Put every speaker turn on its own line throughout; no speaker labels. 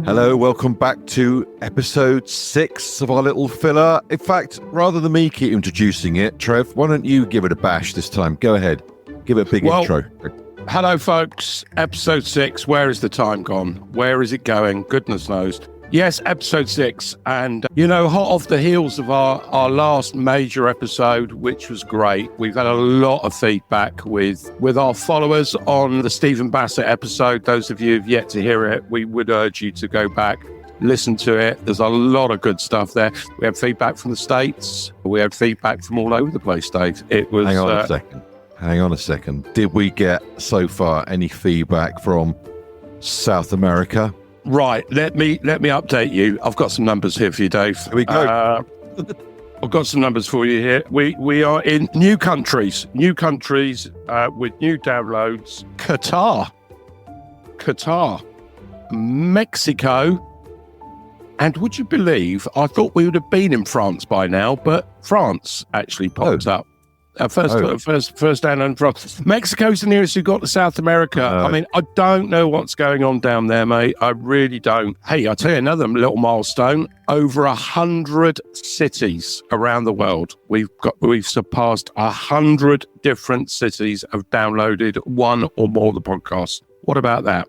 Hello, welcome back to episode 6 of our little filler. In fact, rather than me keep introducing it, Trev, why don't you give it a bash this time? Go ahead. Give it a big intro.
Hello, folks. Episode 6. Where is the time gone? Where is it going? Goodness knows. Yes, episode 6. And, hot off the heels of our last major episode, which was great. We've had a lot of feedback with our followers on the Stephen Bassett episode. Those of you who've yet to hear it, we would urge you to go back, listen to it. There's a lot of good stuff there. We had feedback from the States. We had feedback from all over the place, Dave. It was...
Hang on a second. Did we get, so far, any feedback from South America?
Right, let me update you. I've got some numbers here for you, Dave.
Here we go.
I've got some numbers for you here. We are in new countries with new downloads. Qatar, Mexico, and would you believe, I thought we would have been in France by now, but France actually popped up. First down in France. Mexico's the nearest we've got to South America. I mean, I don't know what's going on down there, mate. I really don't. Hey, I'll tell you another little milestone. Over 100 cities around the world. We've surpassed 100 different cities have downloaded one or more of the podcasts. What about that?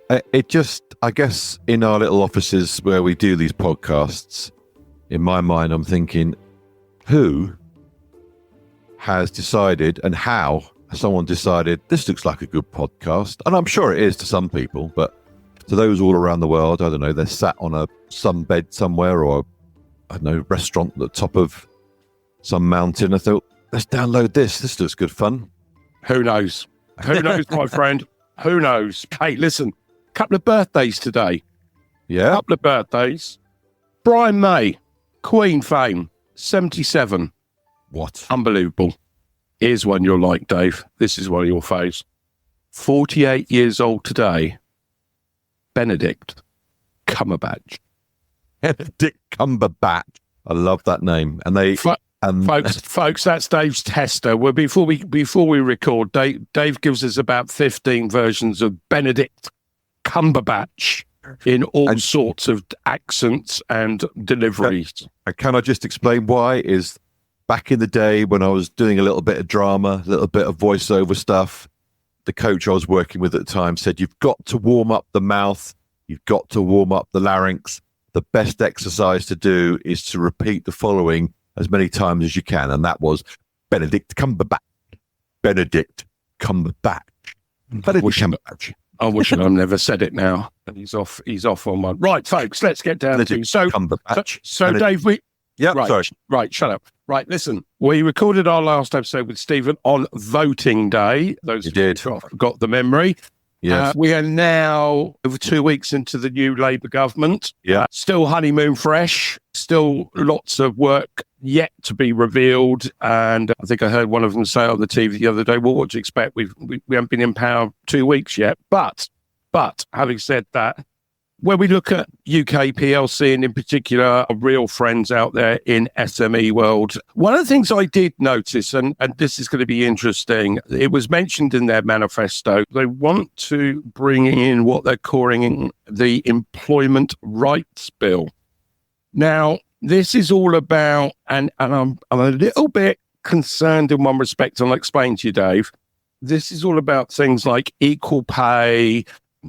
I guess in our little offices where we do these podcasts, in my mind, I'm thinking, who has decided and how someone decided this looks like a good podcast? And I'm sure it is to some people, but to those all around the world, I don't know, they're sat on a sunbed somewhere or, I don't know, restaurant at the top of some mountain. I thought, let's download this. This looks good fun.
Who knows? Who knows, my friend? Who knows? Hey, listen, couple of birthdays today.
Yeah?
Couple of birthdays. Brian May, Queen fame, 77.
What?
Unbelievable. Here's one you'll like, Dave. This is one of your faves. 48 years old today, Benedict Cumberbatch.
Benedict Cumberbatch. I love that name. And they...
Folks, that's Dave's tester. Well, before we record, Dave gives us about 15 versions of Benedict Cumberbatch in all sorts of accents and deliveries.
Can I just explain why? Is back in the day when I was doing a little bit of drama, a little bit of voiceover stuff, the coach I was working with at the time said, you've got to warm up the mouth, you've got to warm up the larynx. The best exercise to do is to repeat the following as many times as you can. And that was Benedict Cumberbatch. Benedict Cumberbatch. Benedict Cumberbatch.
I wish I'd never said it now. And he's off on one. Right, folks, let's get down to
Cumberbatch.
So Dave,
sorry.
Right, shut up. Right, listen, we recorded our last episode with Stephen on voting day. Those
you did.
Got the memory.
Yes.
We are now over 2 weeks into the new Labour government.
Yeah.
Still honeymoon fresh. Still lots of work yet to be revealed. And I think I heard one of them say on the TV the other day, well, what do you expect? We haven't been in power 2 weeks yet. But having said that, when we look at UK PLC and in particular our real friends out there in SME world, one of the things I did notice, and this is going to be interesting, it was mentioned in their manifesto, they want to bring in what they're calling the Employment Rights Bill. Now, this is all about, and I'm a little bit concerned in one respect, and I'll explain to you, Dave. This is all about things like equal pay,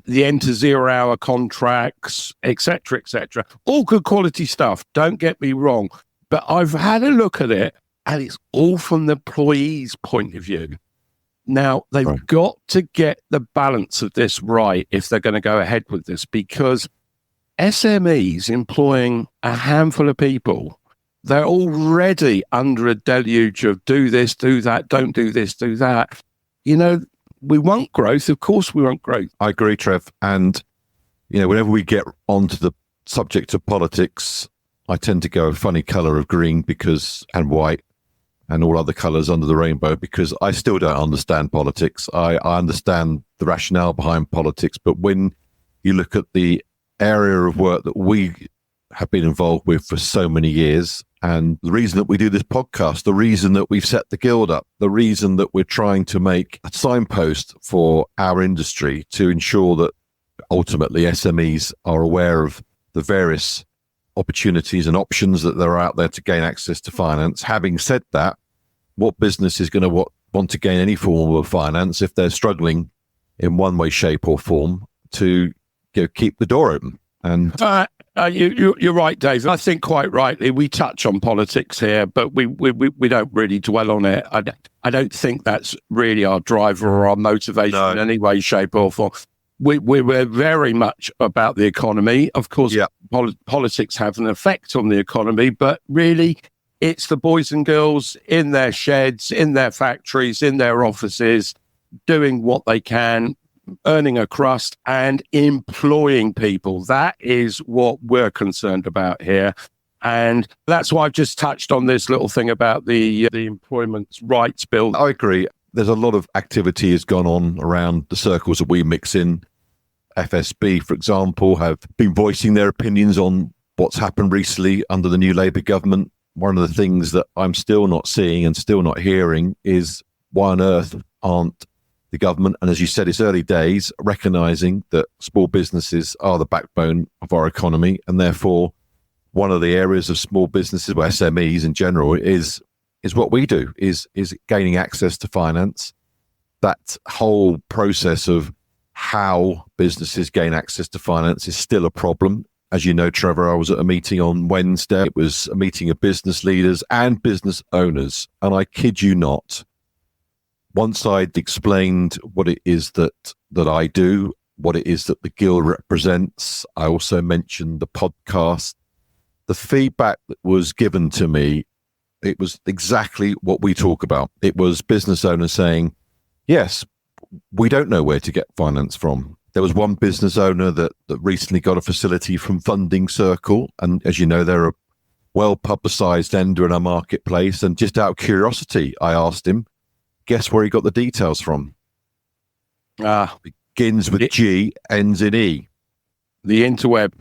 the end to 0 hour contracts, etc., etc. All good quality stuff. Don't get me wrong. But I've had a look at it and it's all from the employee's point of view. Now, they've got to get the balance of this right if they're going to go ahead with this, because SMEs employing a handful of people, they're already under a deluge of do this, do that, don't do this, do that. We want growth. Of course we want growth.
I agree, Trev. And, whenever we get onto the subject of politics, I tend to go a funny colour of green and white and all other colours under the rainbow, because I still don't understand politics. I understand the rationale behind politics, but when you look at the area of work that we have been involved with for so many years, And the reason that we do this podcast, the reason that we've set the guild up, the reason that we're trying to make a signpost for our industry to ensure that ultimately SMEs are aware of the various opportunities and options that are out there to gain access to finance. Having said that, what business is going to want to gain any form of finance if they're struggling in one way, shape or form to keep the door open? And
you're right, Dave. I think quite rightly we touch on politics here, but we don't really dwell on it. I don't think that's really our driver or our motivation in any way, shape or form. We're very much about the economy. Of course, politics have an effect on the economy, but really it's the boys and girls in their sheds, in their factories, in their offices, doing what they can, earning a crust and employing people. That is what we're concerned about here. And that's why I've just touched on this little thing about the Employment Rights Bill.
I agree. There's a lot of activity has gone on around the circles that we mix in. FSB, for example, have been voicing their opinions on what's happened recently under the new Labour government. One of the things that I'm still not seeing and still not hearing is why on earth aren't the government, and as you said, it's early days, recognising that small businesses are the backbone of our economy, and therefore one of the areas of small businesses, well, SMEs in general, is what we do, is gaining access to finance. That whole process of how businesses gain access to finance is still a problem. As you know, Trevor, I was at a meeting on Wednesday. It was a meeting of business leaders and business owners. And I kid you not, once I'd explained what it is that I do, what it is that the Guild represents, I also mentioned the podcast. The feedback that was given to me, it was exactly what we talk about. It was business owners saying, yes, we don't know where to get finance from. There was one business owner that recently got a facility from Funding Circle. And as you know, they're a well-publicised lender in our marketplace. And just out of curiosity, I asked him, guess where he got the details from? Begins with G, ends in E.
The interweb.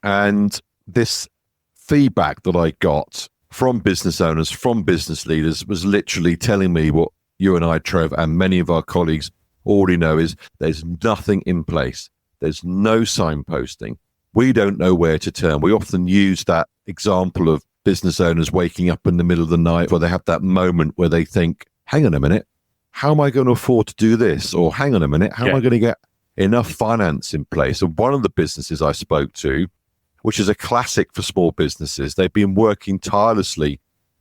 And this feedback that I got from business owners, from business leaders, was literally telling me what you and I, Trev, and many of our colleagues already know is there's nothing in place. There's no signposting. We don't know where to turn. We often use that example of business owners waking up in the middle of the night where they have that moment where they think, hang on a minute, how am I going to afford to do this? Or hang on a minute, how am I going to get enough finance in place? And one of the businesses I spoke to, which is a classic for small businesses, they've been working tirelessly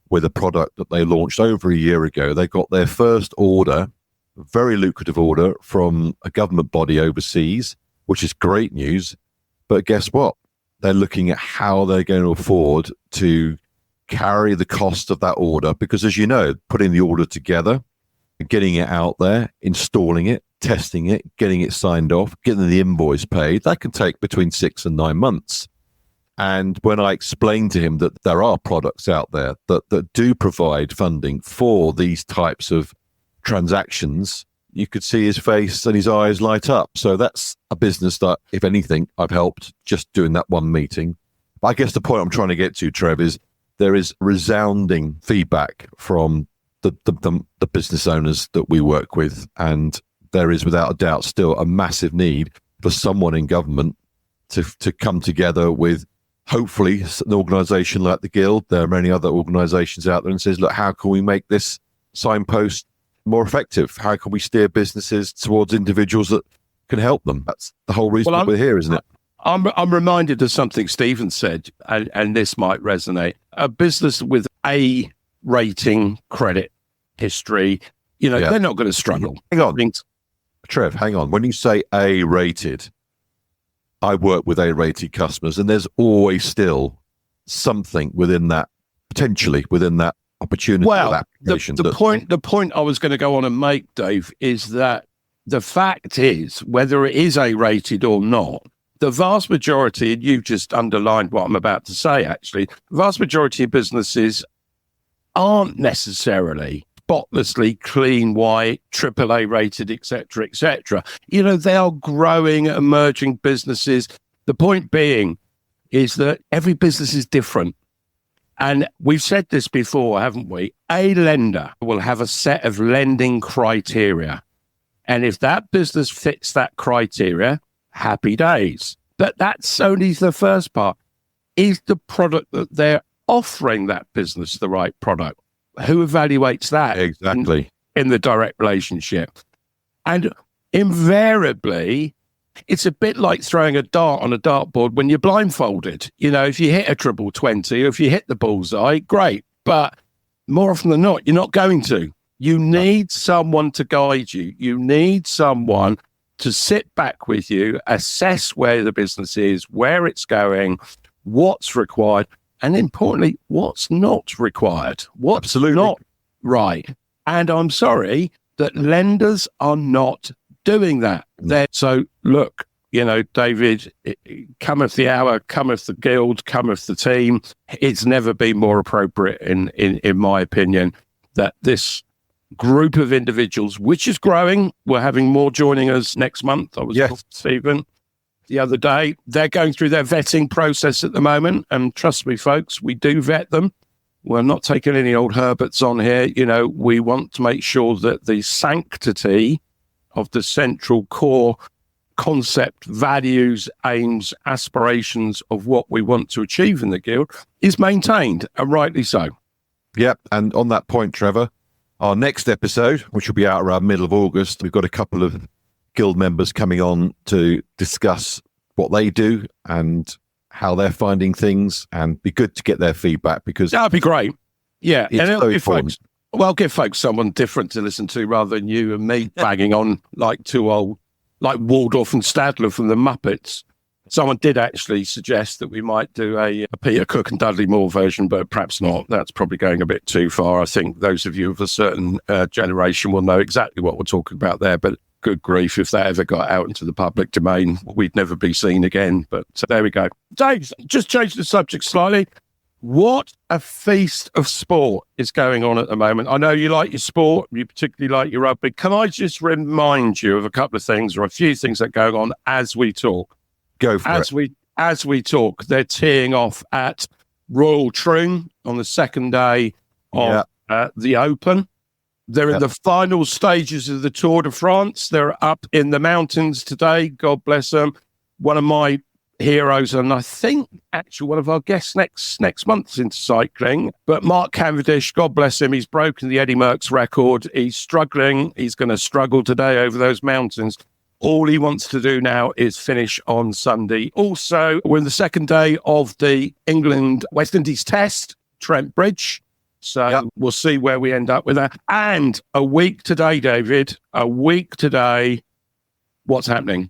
with a product that they launched over a year ago. They got their first order, a very lucrative order from a government body overseas, which is great news. But guess what? They're looking at how they're going to afford to carry the cost of that order. Because as you know, putting the order together, getting it out there, installing it, testing it, getting it signed off, getting the invoice paid, that can take between 6 and 9 months. And when I explained to him that there are products out there that do provide funding for these types of transactions, you could see his face and his eyes light up. So that's a business that, if anything, I've helped just doing that one meeting. But I guess the point I'm trying to get to, Trev, is there is resounding feedback from the business owners that we work with. And there is, without a doubt, still a massive need for someone in government to come together with, hopefully, an organisation like the Guild. There are many other organisations out there, and says, look, how can we make this signpost more effective? How can we steer businesses towards individuals that can help them? That's the whole reason we're here, isn't it?
I'm reminded of something Stephen said, and this might resonate. A business with A rating credit history, they're not going to struggle.
Hang on, Trev, hang on. When you say A rated, I work with A-rated customers, and there's always still something within that, potentially within that opportunity.
Well, the point I was going to go on and make, Dave, is that the fact is, whether it is A-rated or not, the vast majority, and you've just underlined what I'm about to say, actually, the vast majority of businesses aren't necessarily spotlessly clean, white, AAA rated, etc., etc. They are growing, emerging businesses. The point being is that every business is different. And we've said this before, haven't we? A lender will have a set of lending criteria. And if that business fits that criteria, happy days. But that's only the first part. Is the product that they're offering that business the right product? Who evaluates that?
Exactly.
In the direct relationship? And invariably, it's a bit like throwing a dart on a dartboard when you're blindfolded. You know, if you hit a triple 20, or if you hit the bullseye, great. But more often than not, you're not going to. You need someone to guide you. You need someone to sit back with you, assess where the business is, where it's going, what's required, and importantly, what's not required. What's
Absolutely
not right. And I'm sorry that lenders are not doing that. So look, you know, David, cometh the hour, cometh the guild, cometh the team. It's never been more appropriate, in my opinion, that this group of individuals, which is growing, we're having more joining us next month. I was talking to Stephen the other day. They're going through their vetting process at the moment. And trust me, folks, we do vet them. We're not taking any old Herberts on here. You know, we want to make sure that the sanctity of the central core concept, values, aims, aspirations of what we want to achieve in the guild is maintained, and rightly so.
Yep. And on that point, Trevor, our next episode, which will be out around middle of August, we've got a couple of guild members coming on to discuss what they do and how they're finding things, and be good to get their feedback, because
that'd be great. Yeah.
It's
and
so important.
Give folks someone different to listen to rather than you and me banging on like two old, like Waldorf and Stadler from the Muppets. Someone did actually suggest that we might do a Peter Cook and Dudley Moore version, but perhaps not. That's probably going a bit too far. I think those of you of a certain generation will know exactly what we're talking about there, but good grief, if that ever got out into the public domain, we'd never be seen again. But there we go. Dave, just change the subject slightly. What a feast of sport is going on at the moment. I know you like your sport, you particularly like your rugby. Can I just remind you of a couple of things, or a few things that are going on as we talk?
Go for it.
As we talk, they're teeing off at Royal Troon on the second day of the Open. They're in the final stages of the Tour de France. They're up in the mountains today. God bless them. One of my heroes, and I think actually one of our guests next month into cycling. But Mark Cavendish, God bless him, he's broken the Eddie Merckx record. He's struggling. He's going to struggle today over those mountains. All he wants to do now is finish on Sunday. Also, we're in the second day of the England-West Indies test, Trent Bridge. So we'll see where we end up with that. And a week today, David, what's happening?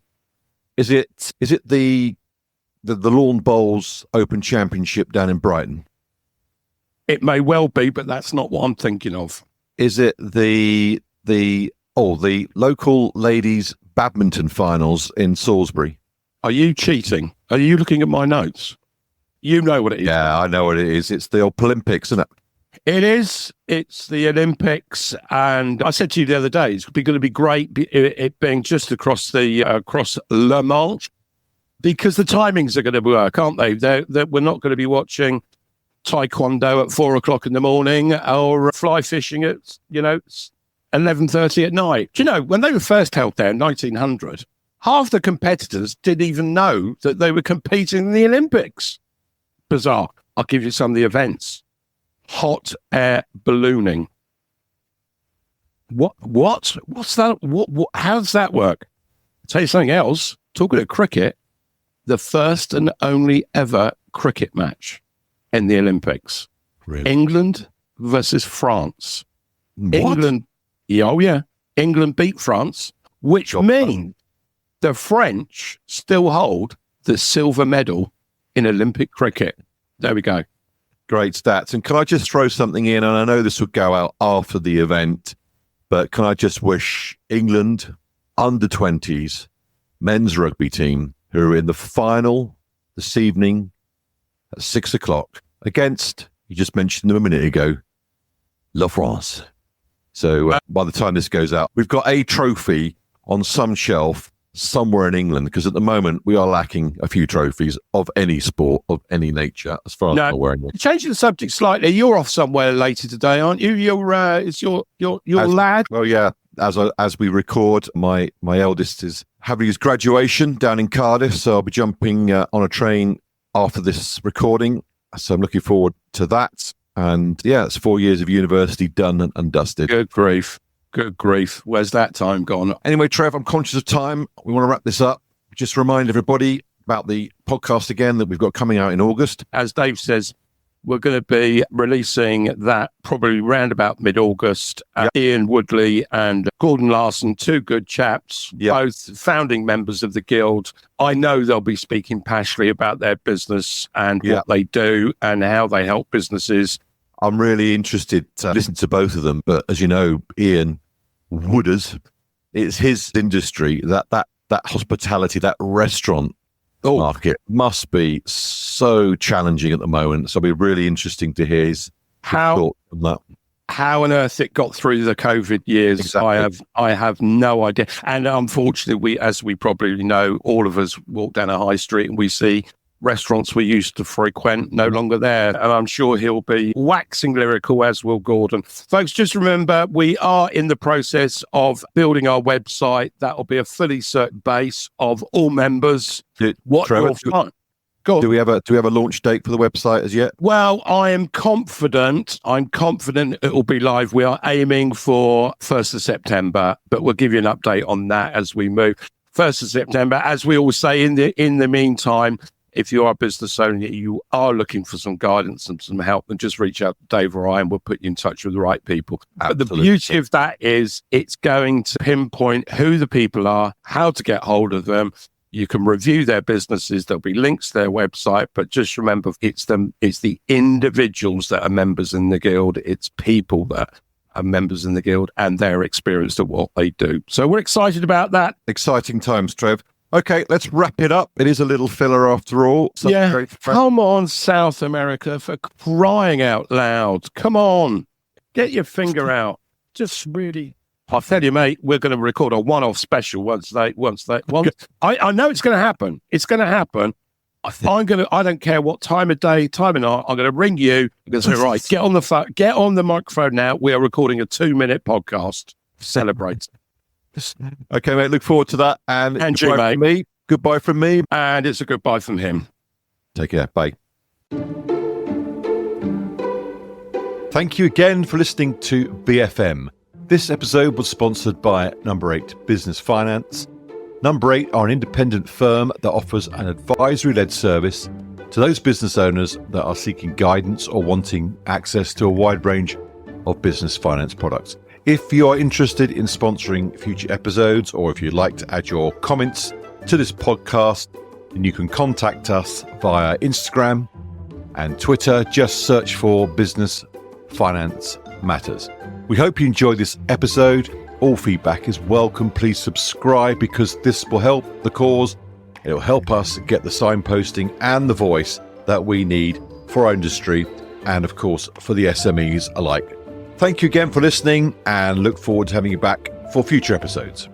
Is it the Lawn Bowls Open Championship down in Brighton?
It may well be, but that's not what I'm thinking of.
Is it the local ladies badminton finals in Salisbury?
Are you cheating? Are you looking at my notes? You know what it is.
Yeah, I know what it is. It's the Olympics, isn't it?
It is. It's the Olympics, and I said to you the other day, it's going to be great it being just across Le Manche, because the timings are going to work, aren't they? We're not going to be watching taekwondo at 4 o'clock in the morning or fly fishing at 11:30 at night. Do you know, when they were first held there in 1900, half the competitors didn't even know that they were competing in the Olympics. Bizarre. I'll give you some of the events. Hot air ballooning. What's that? What? How does that work? I'll tell you something else. Talking of cricket, the first and only ever cricket match in the Olympics.
Really?
England versus France.
What?
England. England beat France, which means the French still hold the silver medal in Olympic cricket. There we go.
Great stats. And can I just throw something in? And I know this will go out after the event, but can I just wish England under-20s men's rugby team, who are in the final this evening at 6 o'clock against, you just mentioned them a minute ago, La France. So by the time this goes out, we've got a trophy on some shelf somewhere in England, because at the moment we are lacking a few trophies of any sport, of any nature, as far as I'm aware.
Changing the subject slightly, you're off somewhere later today, aren't you? It's your lad.
Well, yeah. As we record, my eldest is having his graduation down in Cardiff, so I'll be jumping on a train after this recording. So I'm looking forward to that. And yeah, it's 4 years of university done and dusted.
Good grief. Where's that time gone?
Anyway, Trev, I'm conscious of time. We want to wrap this up. Just remind everybody about the podcast again that we've got coming out in August.
As Dave says, we're going to be releasing that probably round about mid-August. Ian Woodley and Gordon Larson, two good chaps, both founding members of the Guild. I know they'll be speaking passionately about their business and what they do and how they help businesses.
I'm really interested to listen to both of them. But as you know, Ian Wooders, it's his industry, that hospitality, that restaurant market must be so challenging at the moment. So it'll be really interesting to hear his thought on that.
How on earth it got through the COVID years, exactly. I have no idea. And unfortunately, as we probably know, all of us walk down a high street and we see restaurants we used to frequent no longer there. And I'm sure he'll be waxing lyrical, as will Gordon. Folks, just remember, we are in the process of building our website. That will be a fully cert base of all members.
Trevor, do we have a launch date for the website as yet?
Well, I'm confident it will be live. We are aiming for 1st of September, but we'll give you an update on that as we move. 1st of September, as we always say, in the meantime, if you are a business owner, you are looking for some guidance and some help, then just reach out to Dave or I and we'll put you in touch with the right people. Absolutely. But the beauty of that is it's going to pinpoint who the people are, how to get hold of them. You can review their businesses. There'll be links to their website, but just remember, it's the individuals that are members in the Guild. It's people that are members in the Guild and their experience of what they do. So we're excited about that.
Exciting times, Trev. Okay, let's wrap it up. It is a little filler after all.
Come on, South America, for crying out loud. Come on, get your finger out. Just really, I'll tell you, mate, we're going to record a one-off special once I know it's going to happen. It's going to happen. I don't care what time of day, time of night, I'm going to ring you. I'm going to say, right, get on the phone, get on the microphone now. We are recording a 2-minute podcast. Celebrate.
Okay, mate, look forward to that. And goodbye from me. Goodbye from me.
And it's a goodbye from him.
Take care. Bye. Thank you again for listening to BFM. This episode was sponsored by Number 8 Business Finance. Number 8 are an independent firm that offers an advisory-led service to those business owners that are seeking guidance or wanting access to a wide range of business finance products. If you are interested in sponsoring future episodes, or if you'd like to add your comments to this podcast, then you can contact us via Instagram and Twitter. Just search for Business Finance Matters. We hope you enjoyed this episode. All feedback is welcome. Please subscribe, because this will help the cause. It will help us get the signposting and the voice that we need for our industry and, of course, for the SMEs alike. Thank you again for listening, and look forward to having you back for future episodes.